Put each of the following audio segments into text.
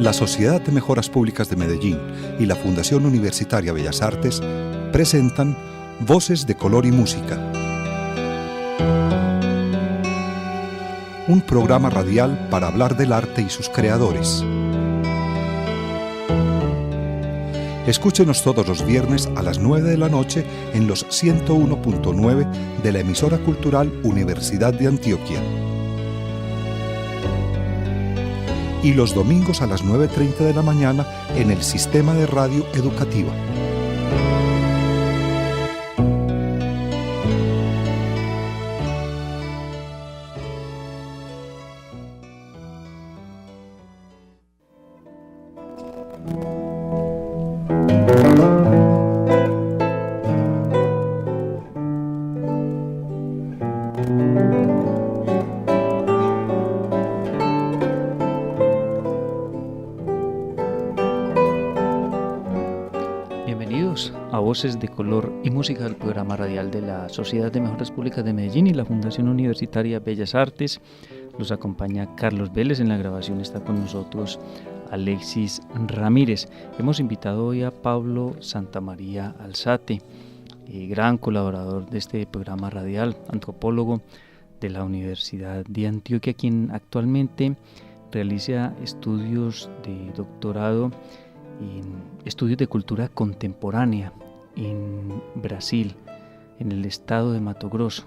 La Sociedad de Mejoras Públicas de Medellín y la Fundación Universitaria Bellas Artes presentan Voces de Color y Música, un programa radial para hablar del arte y sus creadores. Escúchenos todos los viernes a las 9 de la noche en los 101.9 de la emisora cultural Universidad de Antioquia. Y los domingos a las 9:30 de la mañana en el Sistema de Radio Educativa. Voces de Color y Música, del programa radial de la Sociedad de Mejoras Públicas de Medellín y la Fundación Universitaria Bellas Artes. Los acompaña Carlos Vélez, en la grabación está con nosotros Alexis Ramírez. Hemos invitado hoy a Pablo Santamaría Alzate, gran colaborador de este programa radial, antropólogo de la Universidad de Antioquia, quien actualmente realiza estudios de doctorado en estudios de cultura contemporánea en Brasil, en el estado de Mato Grosso.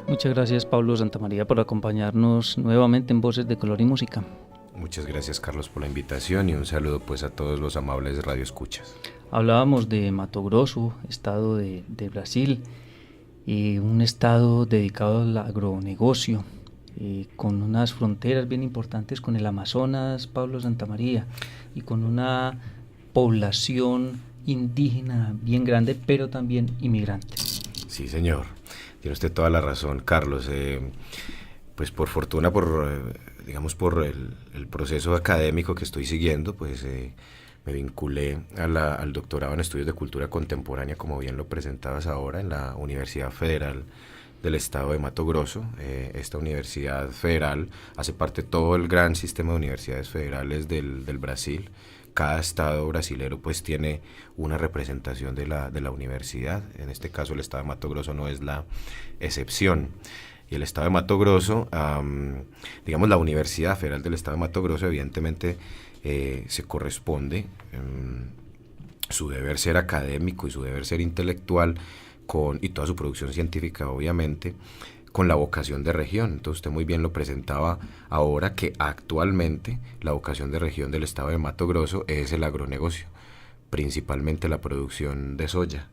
Muchas gracias, Pablo Santamaría, por acompañarnos nuevamente en Voces de Color y Música. Muchas gracias, Carlos, por la invitación y un saludo pues a todos los amables radioescuchas. Hablábamos de Mato Grosso, estado de Brasil, y un estado dedicado al agronegocio, con unas fronteras bien importantes con el Amazonas, Pablo Santamaría, y con una población indígena bien grande, pero también inmigrante. Sí, señor. Tiene usted toda la razón, Carlos. Pues por fortuna, por el proceso académico que estoy siguiendo, pues me vinculé al doctorado en estudios de cultura contemporánea, como bien lo presentabas ahora, en la Universidad Federal del Estado de Mato Grosso. Esta universidad federal hace parte de todo el gran sistema de universidades federales del Brasil. Cada estado brasilero pues tiene una representación de la universidad. En este caso el estado de Mato Grosso no es la excepción. Y el estado de Mato Grosso, la Universidad Federal del Estado de Mato Grosso, evidentemente se corresponde su deber ser académico y su deber ser intelectual y toda su producción científica, obviamente, con la vocación de región. Entonces usted muy bien lo presentaba ahora, que actualmente la vocación de región del estado de Mato Grosso es el agronegocio, principalmente la producción de soya,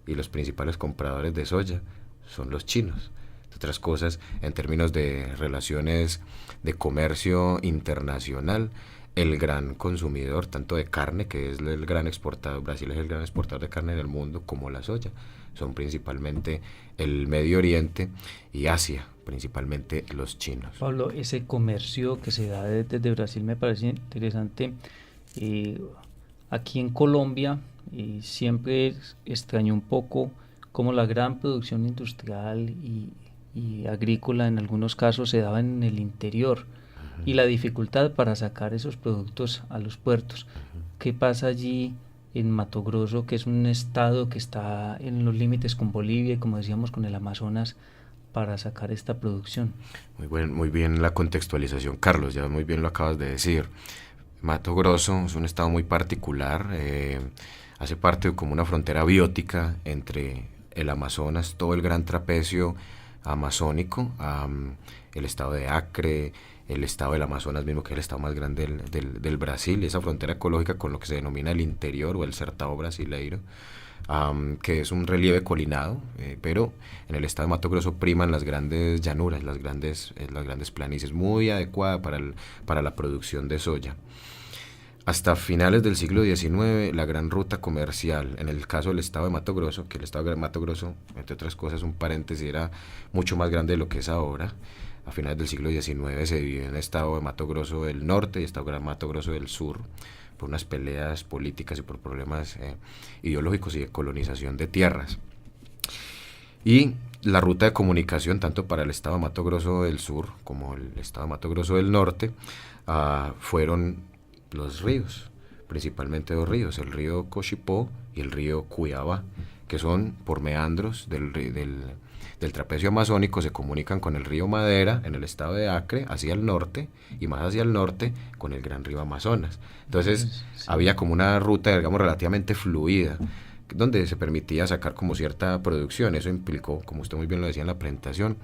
y los principales compradores de soya son los chinos. Otras cosas, en términos de relaciones de comercio internacional, el gran consumidor tanto de carne, que es el gran exportador, Brasil es el gran exportador de carne en el mundo, como la soya, son principalmente el Medio Oriente y Asia, principalmente los chinos. Pablo, ese comercio que se da desde Brasil me parece interesante. Aquí en Colombia siempre extraño un poco cómo la gran producción industrial y agrícola en algunos casos se daba en el interior, y la dificultad para sacar esos productos a los puertos. ¿Qué pasa allí en Mato Grosso, que es un estado que está en los límites con Bolivia y, como decíamos, con el Amazonas, para sacar esta producción? Muy bien la contextualización, Carlos, ya muy bien lo acabas de decir. Mato Grosso es un estado muy particular, hace parte de como una frontera biótica entre el Amazonas, todo el gran trapecio amazónico, el estado de Acre, el estado del Amazonas mismo, que es el estado más grande del Brasil, esa frontera ecológica con lo que se denomina el interior o el Cerrado brasileiro, que es un relieve colinado, pero en el estado de Mato Grosso priman las grandes llanuras, las grandes planicies, muy adecuada para la producción de soya. hasta finales del siglo XIX, la gran ruta comercial, en el caso del estado de Mato Grosso, que el estado de Mato Grosso, entre otras cosas, un paréntesis, era mucho más grande de lo que es ahora. A finales del siglo XIX se dividió en el estado de Mato Grosso del norte y estado de Mato Grosso del sur, por unas peleas políticas y por problemas ideológicos y de colonización de tierras. Y la ruta de comunicación, tanto para el estado de Mato Grosso del sur como el estado de Mato Grosso del norte, fueron los ríos, principalmente dos ríos, el río Cochipó y el río Cuiabá, que son por meandros del trapecio amazónico, se comunican con el río Madera en el estado de Acre hacia el norte, y más hacia el norte con el gran río Amazonas. Entonces sí, había como una ruta, digamos, relativamente fluida, donde se permitía sacar como cierta producción. Eso implicó, como usted muy bien lo decía en la presentación,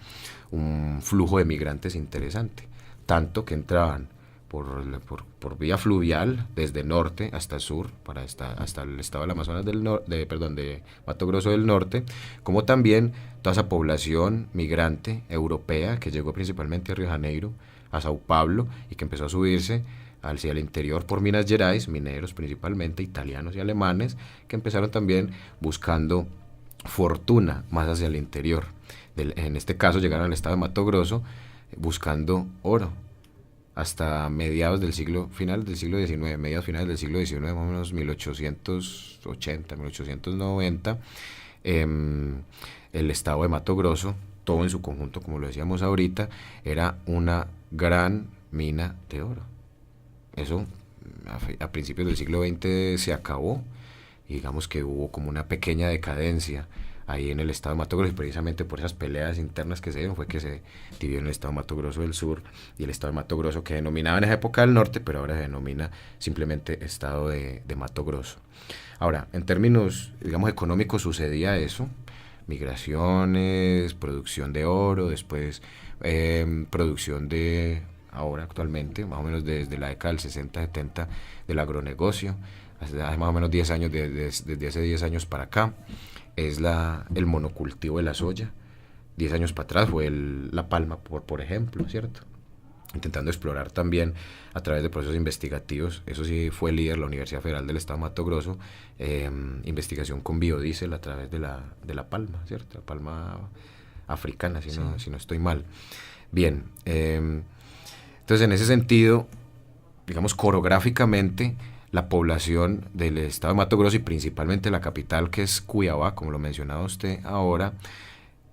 un flujo de migrantes interesante, tanto que entraban por vía fluvial desde norte hasta sur, hasta el estado del Amazonas de Mato Grosso del norte, como también toda esa población migrante europea que llegó principalmente a Río de Janeiro, a Sao Paulo, y que empezó a subirse hacia el interior por Minas Gerais, mineros principalmente, italianos y alemanes, que empezaron también buscando fortuna más hacia el interior. En este caso llegaron al estado de Mato Grosso buscando oro, hasta mediados del siglo, finales del siglo XIX, finales del siglo XIX, más o menos 1880, 1890, el estado de Mato Grosso, todo en su conjunto, como lo decíamos ahorita, era una gran mina de oro. Eso a principios del siglo XX se acabó, y digamos que hubo como una pequeña decadencia ahí en el estado de Mato Grosso, y precisamente por esas peleas internas que se dieron fue que se dividió en el estado de Mato Grosso del sur y el estado de Mato Grosso, que denominaba en esa época del norte, pero ahora se denomina simplemente estado de Mato Grosso. Ahora, en términos, digamos, económicos sucedía eso: migraciones, producción de oro, después producción de, ahora actualmente, más o menos desde la década del 60-70, del agronegocio, hace más o menos 10 años, desde hace 10 años para acá, es el monocultivo de la soya. 10 años para atrás fue la palma, por ejemplo, ¿cierto? Intentando explorar también a través de procesos investigativos. Eso sí, fue líder la Universidad Federal del Estado de Mato Grosso, investigación con biodiesel a través de la palma, ¿cierto? La palma africana, si no estoy mal. Bien, entonces en ese sentido, digamos, coreográficamente, la población del estado de Mato Grosso y principalmente la capital, que es Cuiabá, como lo mencionaba usted ahora,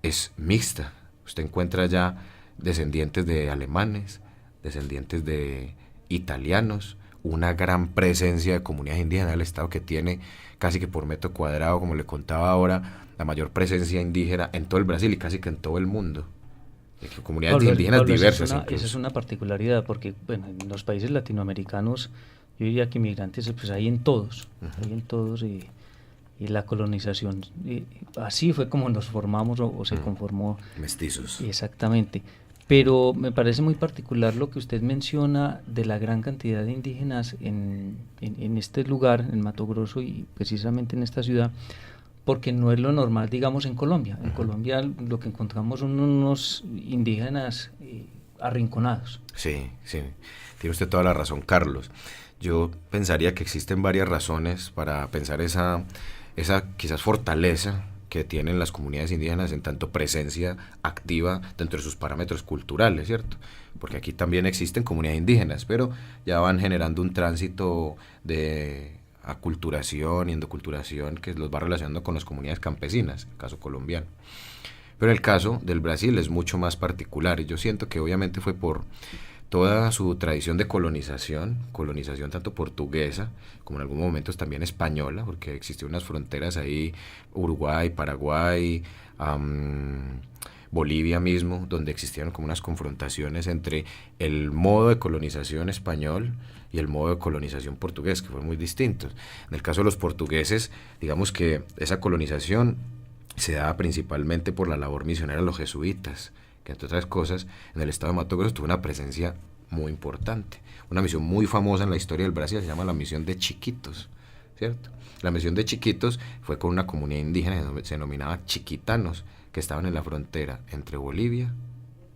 es mixta. Usted encuentra ya descendientes de alemanes, descendientes de italianos, una gran presencia de comunidades indígenas del estado, que tiene casi que por metro cuadrado, como le contaba ahora, la mayor presencia indígena en todo el Brasil y casi que en todo el mundo. Comunidades indígenas diversas. Esa es una particularidad, porque bueno, en los países latinoamericanos, yo diría que inmigrantes pues hay en todos, y la colonización, así fue como nos formamos o se conformó. Mestizos. Exactamente. Pero me parece muy particular lo que usted menciona de la gran cantidad de indígenas en este lugar, en Mato Grosso, y precisamente en esta ciudad, porque no es lo normal, digamos, en Colombia. En Colombia lo que encontramos son unos indígenas arrinconados. Sí, tiene usted toda la razón, Carlos. Yo pensaría que existen varias razones para pensar esa quizás fortaleza que tienen las comunidades indígenas en tanto presencia activa dentro de sus parámetros culturales, ¿cierto? Porque aquí también existen comunidades indígenas, pero ya van generando un tránsito de aculturación y endoculturación que los va relacionando con las comunidades campesinas, el caso colombiano. Pero el caso del Brasil es mucho más particular, y yo siento que obviamente fue por toda su tradición de colonización tanto portuguesa como en algunos momentos también española, porque existían unas fronteras ahí, Uruguay, Paraguay, Bolivia mismo, donde existieron como unas confrontaciones entre el modo de colonización español y el modo de colonización portugués, que fueron muy distintos. En el caso de los portugueses, digamos que esa colonización se daba principalmente por la labor misionera de los jesuitas, que entre otras cosas en el estado de Mato Grosso tuvo una presencia muy importante. Una misión muy famosa en la historia del Brasil se llama la misión de Chiquitos, ¿cierto? La misión de Chiquitos fue con una comunidad indígena que se denominaba chiquitanos, que estaban en la frontera entre Bolivia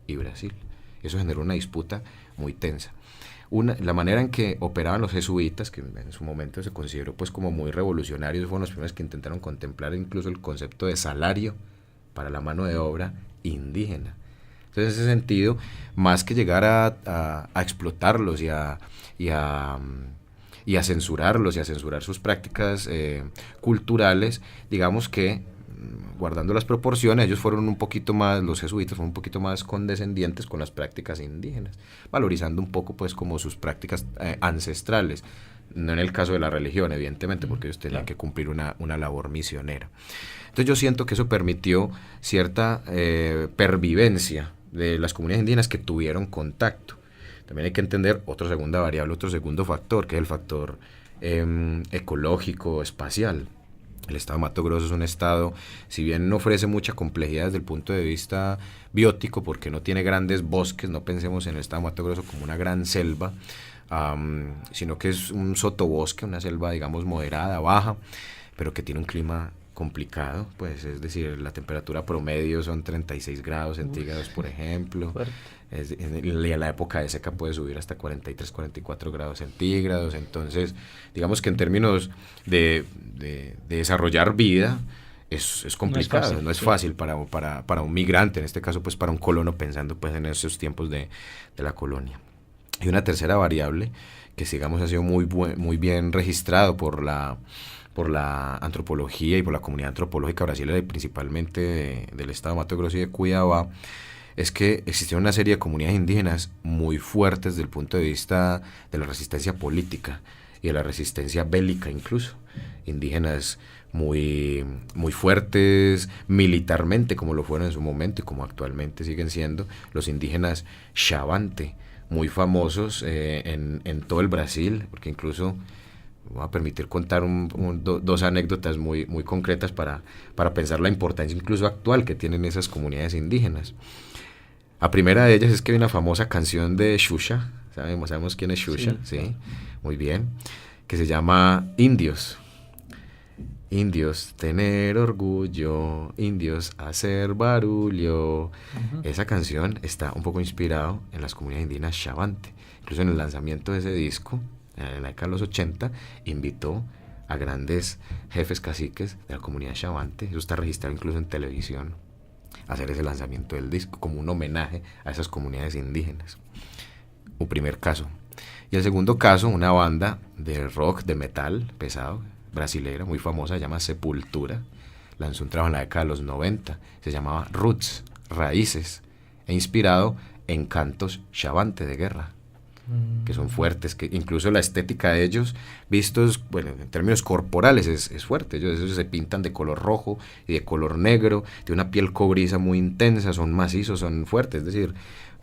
y Brasil. Eso generó una disputa muy tensa. la manera en que operaban los jesuitas, que en su momento se consideró pues como muy revolucionarios, fueron los primeros que intentaron contemplar incluso el concepto de salario para la mano de obra indígena. Entonces, en ese sentido, más que llegar a explotarlos y a censurarlos y a censurar sus prácticas culturales, digamos que, guardando las proporciones, ellos fueron un poquito más, los jesuitas fueron un poquito más condescendientes con las prácticas indígenas, valorizando un poco pues como sus prácticas ancestrales, no en el caso de la religión, evidentemente, porque ellos tenían que cumplir una labor misionera. Entonces yo siento que eso permitió cierta pervivencia de las comunidades indígenas que tuvieron contacto. También hay que entender otra segunda variable, otro segundo factor, que es el factor ecológico, espacial. El estado de Mato Grosso es un estado, si bien no ofrece mucha complejidad desde el punto de vista biótico, porque no tiene grandes bosques, no pensemos en el estado de Mato Grosso como una gran selva, sino que es un sotobosque, una selva, digamos, moderada, baja, pero que tiene un clima complicado, pues es decir, la temperatura promedio son 36 grados centígrados, por ejemplo. Y en la época de seca puede subir hasta 43, 44 grados centígrados. Entonces, digamos que en términos de desarrollar vida, es complicado, no es fácil para un migrante, en este caso pues para un colono, pensando pues en esos tiempos de la colonia. Y una tercera variable que digamos ha sido muy bien registrado por la antropología y por la comunidad antropológica brasileña y principalmente del estado de Mato Grosso y de Cuiabá, es que existieron una serie de comunidades indígenas muy fuertes desde el punto de vista de la resistencia política y de la resistencia bélica incluso. Indígenas muy fuertes militarmente, como lo fueron en su momento y como actualmente siguen siendo los indígenas Xavante, muy famosos en todo el Brasil, porque incluso me voy a permitir contar dos anécdotas muy concretas para pensar la importancia incluso actual que tienen esas comunidades indígenas. La primera de ellas es que hay una famosa canción de Xuxa, sabemos quién es Xuxa, sí, muy bien, que se llama Indios. Indios, tener orgullo, indios, hacer barullo. Esa canción está un poco inspirado en las comunidades indígenas Xavante. Incluso en el lanzamiento de ese disco, en la década de los 80, invitó a grandes jefes caciques de la comunidad Xavante, eso está registrado incluso en televisión, a hacer ese lanzamiento del disco como un homenaje a esas comunidades indígenas. Un primer caso. Y el segundo caso, una banda de rock, de metal pesado, brasilera, muy famosa, se llama Sepultura, lanzó un trabajo en la década de los 90, se llamaba Roots, Raíces, e inspirado en cantos Xavante de guerra, que son fuertes, que incluso la estética de ellos, vistos, bueno, en términos corporales es fuerte. Ellos se pintan de color rojo y de color negro, de una piel cobriza muy intensa, son macizos, son fuertes, es decir,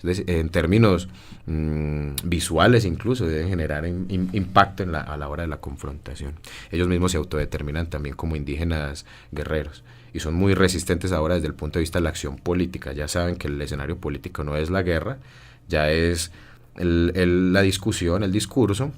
en términos visuales incluso deben generar impacto a la hora de la confrontación. Ellos mismos se autodeterminan también como indígenas guerreros y son muy resistentes ahora desde el punto de vista de la acción política. Ya saben que el escenario político no es la guerra, ya es la discusión, el discurso,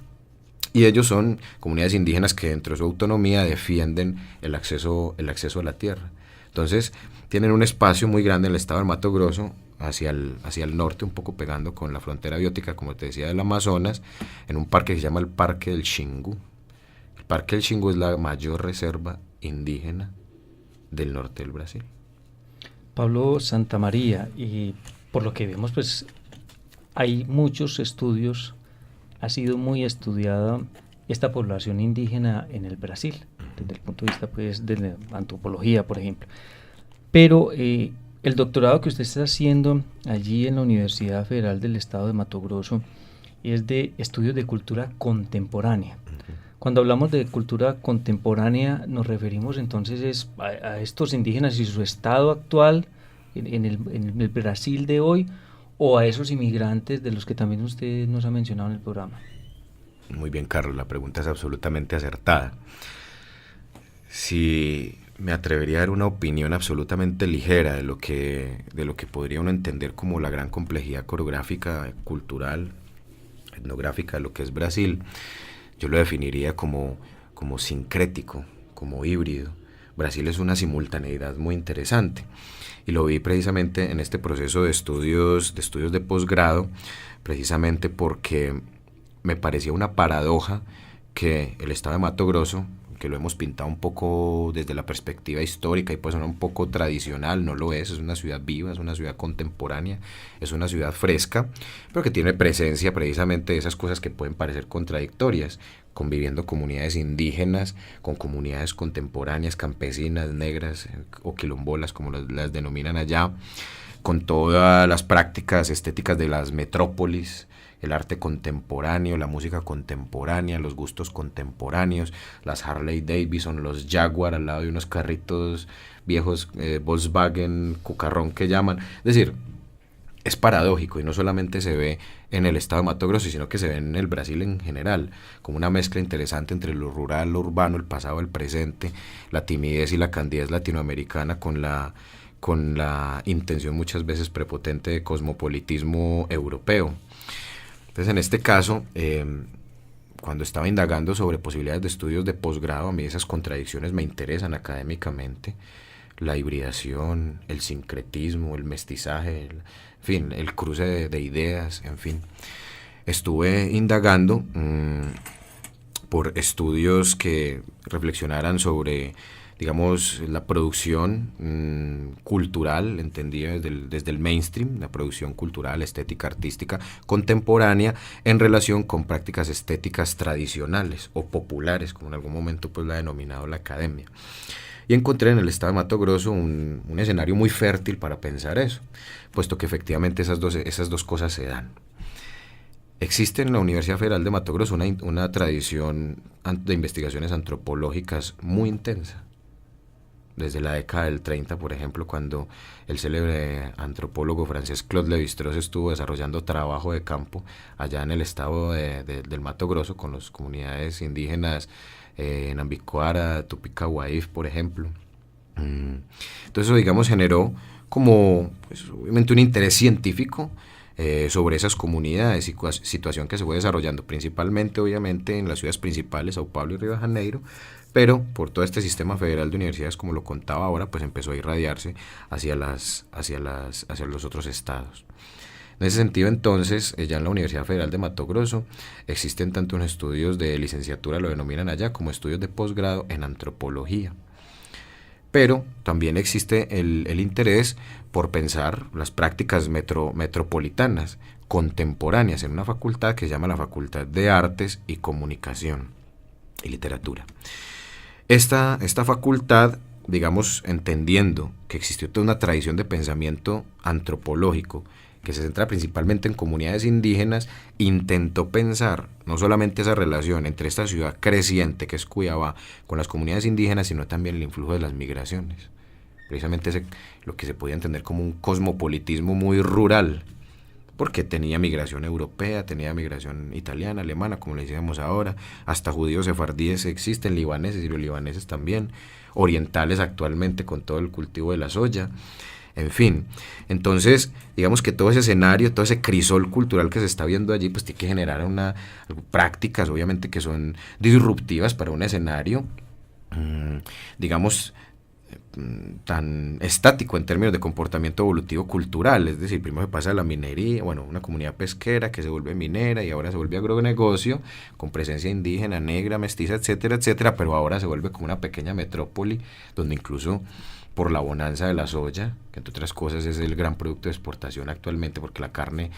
y ellos son comunidades indígenas que dentro de su autonomía defienden el acceso a la tierra. Entonces tienen un espacio muy grande en el estado del Mato Grosso, hacia el norte, un poco pegando con la frontera biótica, como te decía, del Amazonas, en un parque que se llama el Parque del Xingu. El Parque del Xingu es la mayor reserva indígena del norte del Brasil. Pablo Santamaría, y por lo que vemos, pues hay muchos estudios, ha sido muy estudiada esta población indígena en el Brasil, desde el punto de vista pues de la antropología, por ejemplo. Pero el doctorado que usted está haciendo allí en la Universidad Federal del Estado de Mato Grosso es de estudios de cultura contemporánea. Cuando hablamos de cultura contemporánea nos referimos entonces a estos indígenas y su estado actual en el Brasil de hoy, o a esos inmigrantes de los que también usted nos ha mencionado en el programa. Muy bien, Carlos, la pregunta es absolutamente acertada. Si me atrevería a dar una opinión absolutamente ligera de lo que podría uno entender como la gran complejidad coreográfica, cultural, etnográfica de lo que es Brasil, yo lo definiría como sincrético, como híbrido. Brasil es una simultaneidad muy interesante y lo vi precisamente en este proceso de estudios de posgrado, precisamente porque me parecía una paradoja que el estado de Mato Grosso, que lo hemos pintado un poco desde la perspectiva histórica y pues un poco tradicional, no lo es una ciudad viva, es una ciudad contemporánea, es una ciudad fresca, pero que tiene presencia precisamente de esas cosas que pueden parecer contradictorias, conviviendo comunidades indígenas con comunidades contemporáneas, campesinas, negras o quilombolas, como las denominan allá, con todas las prácticas estéticas de las metrópolis, el arte contemporáneo, la música contemporánea, los gustos contemporáneos, las Harley Davidson, los Jaguar al lado de unos carritos viejos, Volkswagen, cucarrón que llaman. Es decir, es paradójico y no solamente se ve en el estado de Mato Grosso, sino que se ve en el Brasil en general, como una mezcla interesante entre lo rural, lo urbano, el pasado, el presente, la timidez y la candidez latinoamericana con la intención muchas veces prepotente de cosmopolitismo europeo. Entonces, en este caso, cuando estaba indagando sobre posibilidades de estudios de posgrado, a mí esas contradicciones me interesan académicamente, la hibridación, el sincretismo, el mestizaje, en fin, el cruce de ideas, en fin. Estuve indagando por estudios que reflexionaran sobre, digamos, la producción cultural, entendida desde el mainstream, la producción cultural, estética, artística, contemporánea, en relación con prácticas estéticas tradicionales o populares, como en algún momento pues la ha denominado la academia. Y encontré en el estado de Mato Grosso un escenario muy fértil para pensar eso, puesto que efectivamente esas dos cosas se dan. Existe en la Universidad Federal de Mato Grosso una tradición de investigaciones antropológicas muy intensa. Desde la década del 30, por ejemplo, cuando el célebre antropólogo francés Claude Lévi-Strauss estuvo desarrollando trabajo de campo allá en el estado del Mato Grosso con las comunidades indígenas Nambicuara, Tupica-Guaif, por ejemplo. Entonces eso, digamos, generó como pues, obviamente un interés científico sobre esas comunidades y situación que se fue desarrollando principalmente, obviamente, en las ciudades principales, Sao Paulo y Río de Janeiro, pero por todo este sistema federal de universidades, como lo contaba ahora, pues empezó a irradiarse hacia los otros estados. En ese sentido, entonces, ya en la Universidad Federal de Mato Grosso existen tanto unos estudios de licenciatura, lo denominan allá, como estudios de posgrado en antropología. Pero también existe el interés por pensar las prácticas metropolitanas, contemporáneas, en una facultad que se llama la Facultad de Artes y Comunicación y Literatura. Esta facultad, digamos, entendiendo que existió toda una tradición de pensamiento antropológico que se centra principalmente en comunidades indígenas, intentó pensar no solamente esa relación entre esta ciudad creciente que es Cuiabá con las comunidades indígenas, sino también el influjo de las migraciones. Precisamente lo que se podía entender como un cosmopolitismo muy rural, porque tenía migración europea, tenía migración italiana, alemana, como le decíamos ahora, hasta judíos sefardíes existen, libaneses, sirio-libaneses también, orientales actualmente con todo el cultivo de la soya, en fin. Entonces, digamos que todo ese escenario, todo ese crisol cultural que se está viendo allí, pues tiene que generar prácticas, obviamente, que son disruptivas para un escenario, digamos, tan estático en términos de comportamiento evolutivo cultural. Es decir, primero se pasa a la minería, bueno, una comunidad pesquera que se vuelve minera y ahora se vuelve agronegocio con presencia indígena, negra, mestiza, etcétera, etcétera, pero ahora se vuelve como una pequeña metrópoli donde incluso por la bonanza de la soya, que entre otras cosas es el gran producto de exportación actualmente, porque la carne,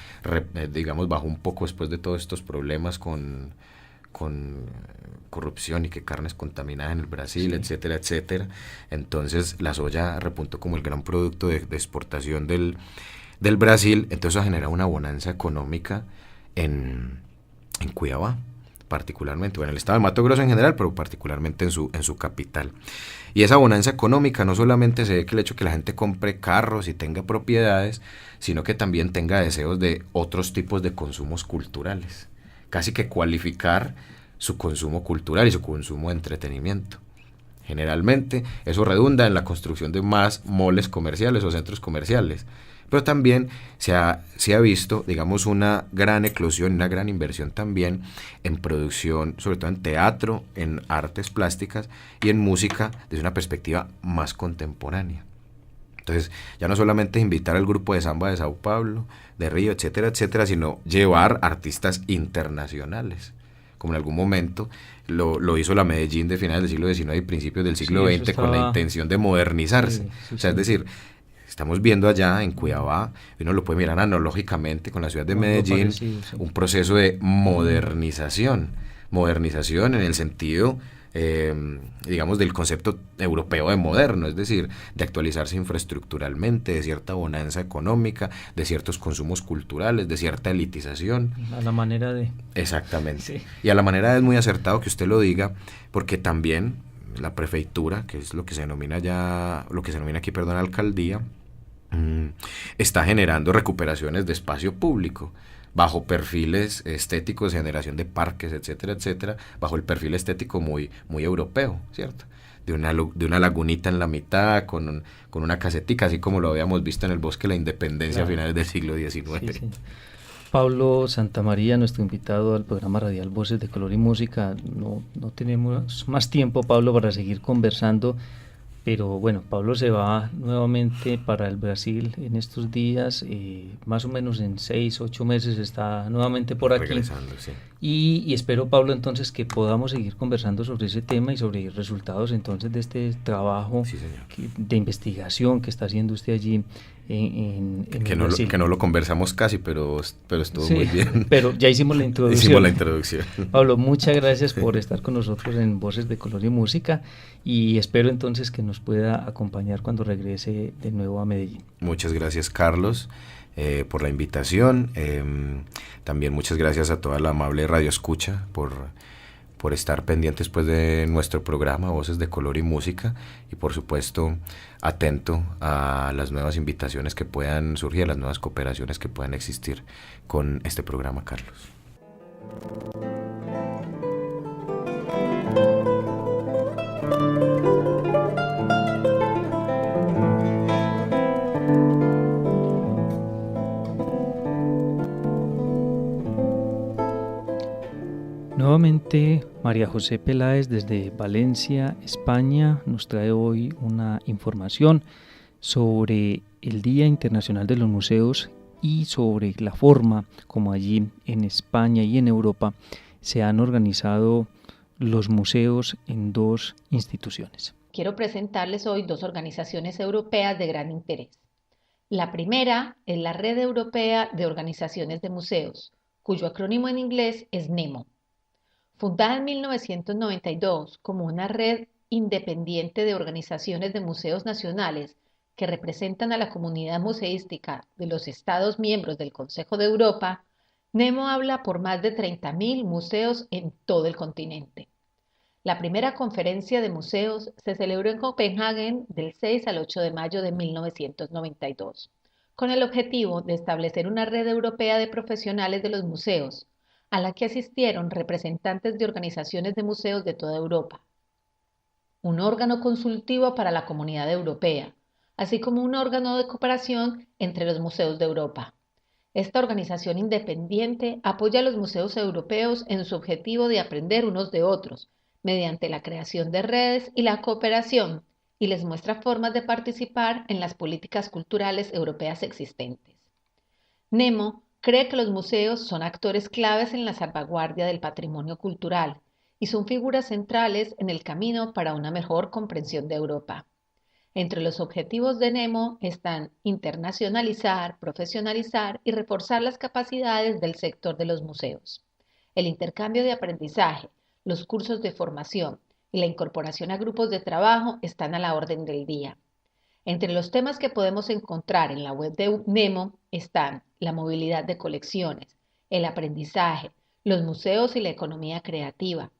digamos, bajó un poco después de todos estos problemas con corrupción y que carnes contaminadas en el Brasil, sí, etcétera, etcétera. Entonces la soya repuntó como el gran producto de exportación del Brasil. Entonces ha generado una bonanza económica en Cuiabá, particularmente, bueno, en el estado de Mato Grosso en general, pero particularmente en su capital. Y esa bonanza económica no solamente se ve que el hecho de que la gente compre carros y tenga propiedades, sino que también tenga deseos de otros tipos de consumos culturales. Casi que cualificar su consumo cultural y su consumo de entretenimiento. Generalmente eso redunda en la construcción de más moles comerciales o centros comerciales, pero también se ha visto, digamos, una gran eclosión, una gran inversión también en producción, sobre todo en teatro, en artes plásticas y en música desde una perspectiva más contemporánea. Entonces, ya no solamente es invitar al grupo de samba de Sao Paulo, de Río, etcétera, etcétera, sino llevar artistas internacionales, como en algún momento lo hizo la Medellín de finales del siglo XIX y principios del siglo XX con la intención de modernizarse. O sea, es decir, estamos viendo allá en Cuiabá, uno lo puede mirar analógicamente con la ciudad de Medellín, un proceso de modernización en el sentido, digamos, del concepto europeo de moderno, es decir, de actualizarse infraestructuralmente, de cierta bonanza económica, de ciertos consumos culturales, de cierta elitización. A la manera de... Exactamente. Sí. Y a la manera es muy acertado que usted lo diga, porque también la prefeitura, que es lo que se denomina aquí, alcaldía, está generando recuperaciones de espacio público bajo perfiles estéticos de generación de parques, etcétera, etcétera, bajo el perfil estético muy europeo, ¿cierto? De una lagunita en la mitad, con una casetica, así como lo habíamos visto en el Bosque de la Independencia a finales del siglo XIX. Sí, sí. Pablo Santamaría, nuestro invitado al programa radial Voces de Color y Música. No tenemos más tiempo, Pablo, para seguir conversando, pero bueno, Pablo se va nuevamente para el Brasil en estos días, más o menos en 6-8 meses está nuevamente por aquí. Regresando, sí. Y espero, Pablo, entonces que podamos seguir conversando sobre ese tema y sobre resultados entonces de este trabajo de investigación que está haciendo usted allí en Brasil. Que no lo conversamos casi, pero estuvo muy bien. Pero ya hicimos la introducción. Pablo, muchas gracias por estar con nosotros en Voces de Color y Música y espero entonces que nos pueda acompañar cuando regrese de nuevo a Medellín. Muchas gracias, Carlos, por la invitación. También muchas gracias a toda la amable Radio Escucha por estar pendientes pues de nuestro programa Voces de Color y Música y por supuesto atento a las nuevas invitaciones que puedan surgir, a las nuevas cooperaciones que puedan existir con este programa, Carlos. Nuevamente, María José Peláez desde Valencia, España, nos trae hoy una información sobre el Día Internacional de los Museos y sobre la forma como allí en España y en Europa se han organizado los museos en dos instituciones. Quiero presentarles hoy dos organizaciones europeas de gran interés. La primera es la Red Europea de Organizaciones de Museos, cuyo acrónimo en inglés es NEMO. Fundada en 1992 como una red independiente de organizaciones de museos nacionales que representan a la comunidad museística de los Estados miembros del Consejo de Europa, NEMO habla por más de 30.000 museos en todo el continente. La primera conferencia de museos se celebró en Copenhague del 6 al 8 de mayo de 1992, con el objetivo de establecer una red europea de profesionales de los museos, a la que asistieron representantes de organizaciones de museos de toda Europa, un órgano consultivo para la comunidad europea, así como un órgano de cooperación entre los museos de Europa. Esta organización independiente apoya a los museos europeos en su objetivo de aprender unos de otros, mediante la creación de redes y la cooperación, y les muestra formas de participar en las políticas culturales europeas existentes. NEMO cree que los museos son actores claves en la salvaguardia del patrimonio cultural y son figuras centrales en el camino para una mejor comprensión de Europa. Entre los objetivos de NEMO están internacionalizar, profesionalizar y reforzar las capacidades del sector de los museos. El intercambio de aprendizaje, los cursos de formación y la incorporación a grupos de trabajo están a la orden del día. Entre los temas que podemos encontrar en la web de NEMO están la movilidad de colecciones, el aprendizaje, los museos y la economía creativa,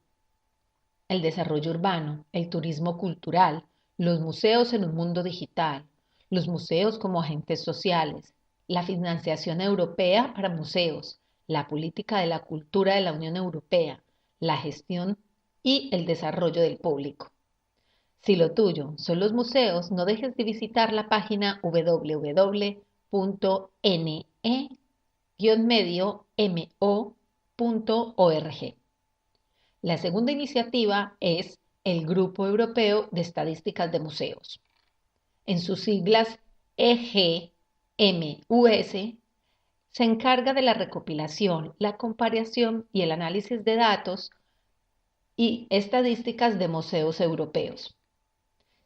el desarrollo urbano, el turismo cultural, los museos en un mundo digital, los museos como agentes sociales, la financiación europea para museos, la política de la cultura de la Unión Europea, la gestión y el desarrollo del público. Si lo tuyo son los museos, no dejes de visitar la página www.ne-mo.org. La segunda iniciativa es el Grupo Europeo de Estadísticas de Museos. En sus siglas EGMUS se encarga de la recopilación, la comparación y el análisis de datos y estadísticas de museos europeos.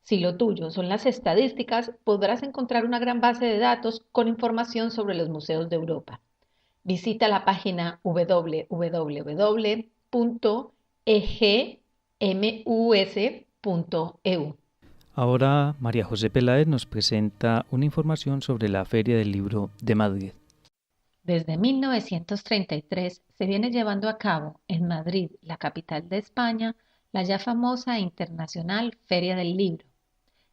Si lo tuyo son las estadísticas, podrás encontrar una gran base de datos con información sobre los museos de Europa. Visita la página www.egmus.eu. Ahora María José Peláez nos presenta una información sobre la Feria del Libro de Madrid. Desde 1933 se viene llevando a cabo en Madrid, la capital de España, la ya famosa e internacional Feria del Libro.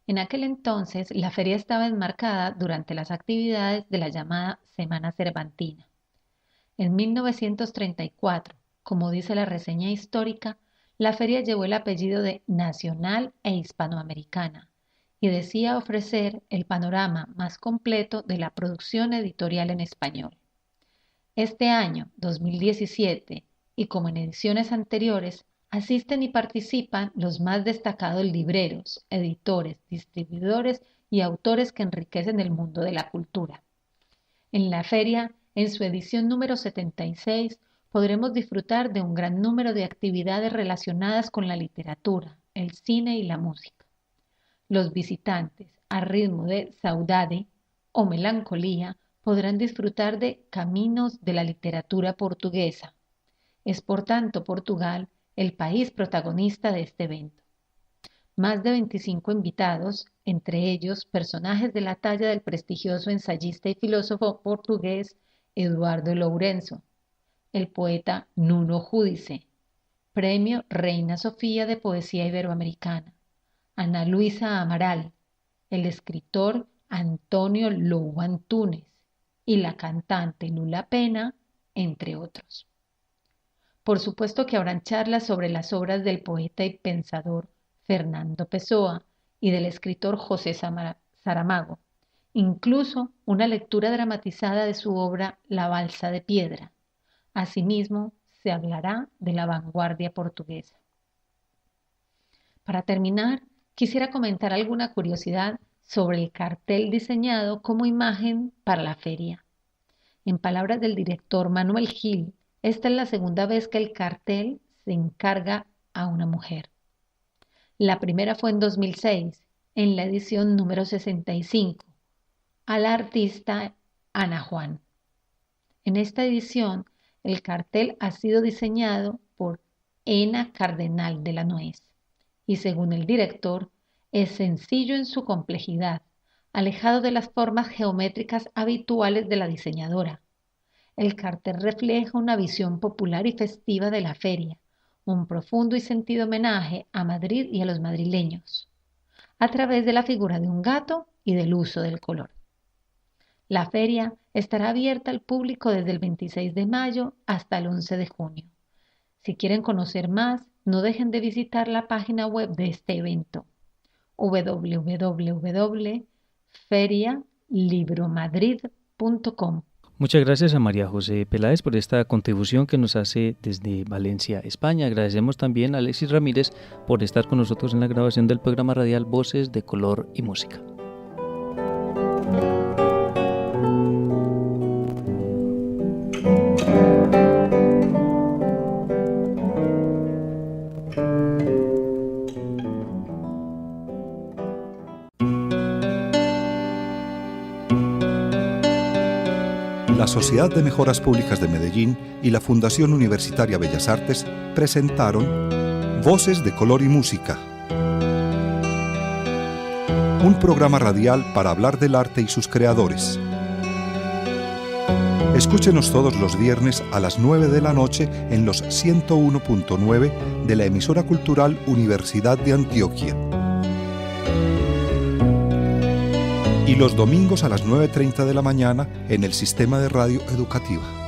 En aquel entonces, la feria estaba enmarcada durante las actividades de la llamada Semana Cervantina. En 1934, como dice la reseña histórica, la feria llevó el apellido de Nacional e Hispanoamericana y decía ofrecer el panorama más completo de la producción editorial en español. Este año, 2017, y como en ediciones anteriores, asisten y participan los más destacados libreros, editores, distribuidores y autores que enriquecen el mundo de la cultura. En la feria, en su edición número 76, podremos disfrutar de un gran número de actividades relacionadas con la literatura, el cine y la música. Los visitantes, a ritmo de saudade o melancolía, podrán disfrutar de Caminos de la literatura portuguesa. Es por tanto Portugal el país protagonista de este evento. Más de 25 invitados, entre ellos personajes de la talla del prestigioso ensayista y filósofo portugués Eduardo Lourenço, el poeta Nuno Judice, Premio Reina Sofía de Poesía Iberoamericana, Ana Luisa Amaral, el escritor Antonio Lobo Antunes y la cantante Lula Pena, entre otros. Por supuesto que habrán charlas sobre las obras del poeta y pensador Fernando Pessoa y del escritor José Saramago, incluso una lectura dramatizada de su obra La Balsa de Piedra. Asimismo, se hablará de la vanguardia portuguesa. Para terminar, quisiera comentar alguna curiosidad sobre el cartel diseñado como imagen para la feria. En palabras del director Manuel Gil, esta es la segunda vez que el cartel se encarga a una mujer. La primera fue en 2006, en la edición número 65, a la artista Ana Juan. En esta edición, el cartel ha sido diseñado por Ena Cardenal de la Nuez y, según el director, es sencillo en su complejidad, alejado de las formas geométricas habituales de la diseñadora. El cartel refleja una visión popular y festiva de la feria, un profundo y sentido homenaje a Madrid y a los madrileños, a través de la figura de un gato y del uso del color. La feria estará abierta al público desde el 26 de mayo hasta el 11 de junio. Si quieren conocer más, no dejen de visitar la página web de este evento, www.ferialibromadrid.com. Muchas gracias a María José Peláez por esta contribución que nos hace desde Valencia, España. Agradecemos también a Alexis Ramírez por estar con nosotros en la grabación del programa radial Voces de Color y Música. La Sociedad de Mejoras Públicas de Medellín y la Fundación Universitaria Bellas Artes presentaron Voces de Color y Música, un programa radial para hablar del arte y sus creadores. Escúchenos todos los viernes a las 9 de la noche en los 101.9 de la emisora cultural Universidad de Antioquia. Y los domingos a las 9:30 de la mañana en el Sistema de Radio Educativa.